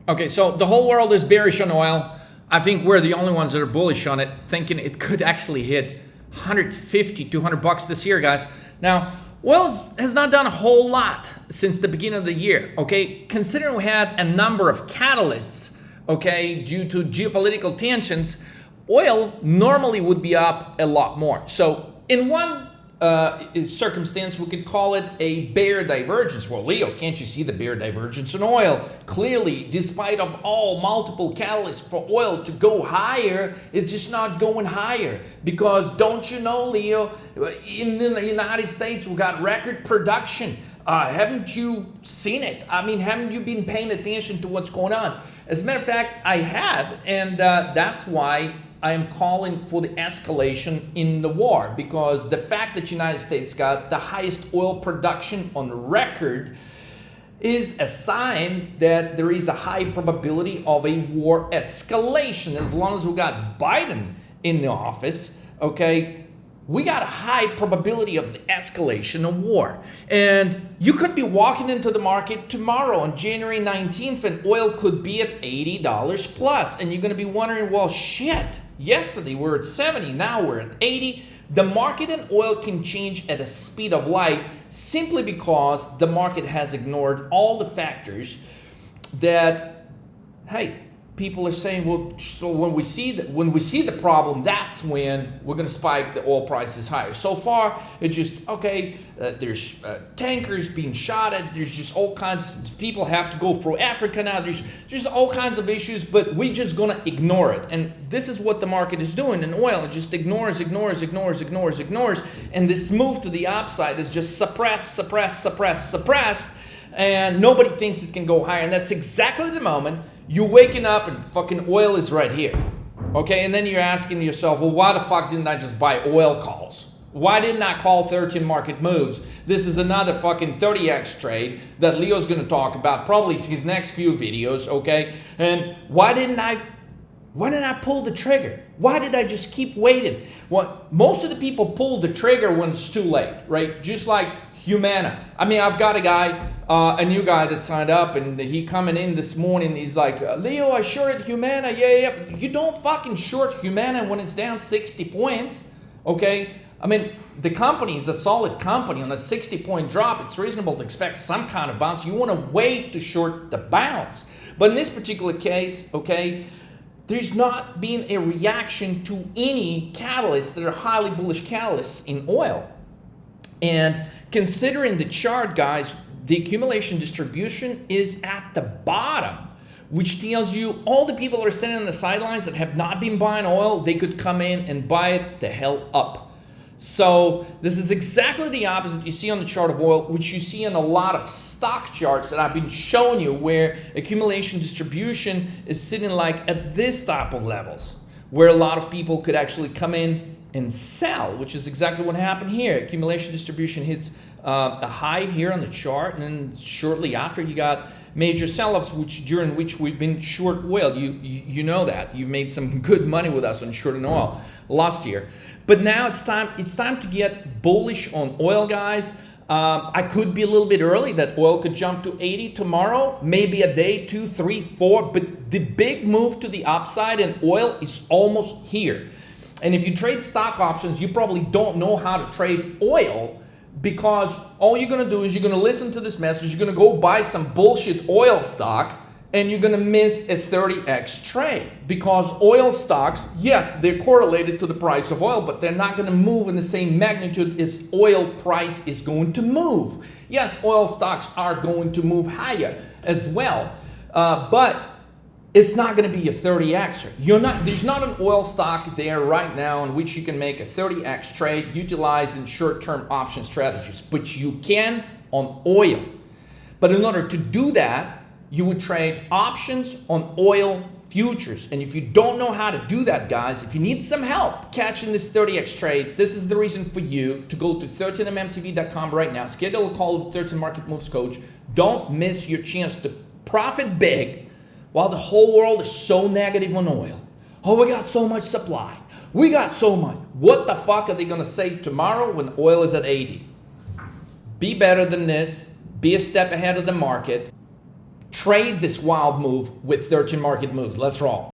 Okay, so the whole world is bearish on oil. I think we're the only ones that are bullish on it, thinking it could actually hit 150, 200 bucks this year, guys. Now, oil has not done a whole lot since the beginning of the year, okay? Considering we had a number of catalysts, okay, due to geopolitical tensions, oil normally would be up a lot more. So in one circumstance, we could call it a bear divergence. Well, Leo, can't you see the bear divergence in oil? Clearly, despite of all multiple catalysts for oil to go higher, it's just not going higher. Because don't you know, Leo, in the United States, we got record production. Haven't you seen it? I mean, haven't you been paying attention to what's going on? As a matter of fact, I had, and that's why I am calling for the escalation in the war, because the fact that the United States got the highest oil production on record is a sign that there is a high probability of a war escalation. As long as we got Biden in the office, okay, we got a high probability of the escalation of war. And you could be walking into the market tomorrow on January 19th and oil could be at $80 plus. And you're going to be wondering, well, shit, yesterday we were at 70, now we're at 80. The market and oil can change at a speed of light simply because the market has ignored all the factors that, hey, people are saying, well, so when we see the problem, that's when we're going to spike the oil prices higher. So far, it's just, okay, there's tankers being shot at, there's just all kinds, people have to go through Africa now, there's just all kinds of issues, but we're just going to ignore it. And this is what the market is doing in oil. It just ignores, and this move to the upside is just suppressed, and nobody thinks it can go higher. And that's exactly the moment you're waking up and fucking oil is right here. Okay, and then you're asking yourself, well, why the fuck didn't I just buy oil calls? Why didn't I call 13 market moves? This is another fucking 30x trade that Leo's gonna talk about, probably his next few videos, okay? And why didn't I pull the trigger? Why did I just keep waiting? Well, most of the people pull the trigger when it's too late, right? Just like Humana. I mean, I've got a guy, a new guy that signed up, and he coming in this morning, he's like, Leo, I shorted Humana, yeah. You don't fucking short Humana when it's down 60 points, okay? I mean, the company is a solid company. On a 60-point drop, it's reasonable to expect some kind of bounce. You want to wait to short the bounce. But in this particular case, okay, there's not been a reaction to any catalysts that are highly bullish catalysts in oil. And considering the chart, guys, the accumulation distribution is at the bottom, which tells you all the people that are standing on the sidelines that have not been buying oil, they could come in and buy it the hell up. So this is exactly the opposite you see on the chart of oil, which you see in a lot of stock charts that I've been showing you, where accumulation distribution is sitting like at this type of levels, where a lot of people could actually come in and sell, which is exactly what happened here. Accumulation distribution hits a high here on the chart, and then shortly after you got major sell-offs, during which we've been short oil. You know that. You've made some good money with us on shorting oil last year. But now it's time to get bullish on oil, guys. I could be a little bit early that oil could jump to 80 tomorrow, maybe a day, 2, 3, 4, but the big move to the upside in oil is almost here. And if you trade stock options, you probably don't know how to trade oil, because all you're going to do is you're going to listen to this message, you're going to go buy some bullshit oil stock, and you're going to miss a 30x trade. Because oil stocks, yes, they're correlated to the price of oil, but they're not going to move in the same magnitude as oil price is going to move. Yes, oil stocks are going to move higher as well, but it's not going to be a 30x. There's not an oil stock there right now in which you can make a 30x trade utilizing short-term option strategies, but you can on oil. But in order to do that, you would trade options on oil futures. And if you don't know how to do that, guys, if you need some help catching this 30x trade, this is the reason for you to go to 13mmtv.com right now, schedule a call with 13 Market Moves Coach. Don't miss your chance to profit big while the whole world is so negative on oil. Oh, we got so much supply. We got so much. What the fuck are they going to say tomorrow when oil is at 80? Be better than this. Be a step ahead of the market. Trade this wild move with 13 market moves. Let's roll.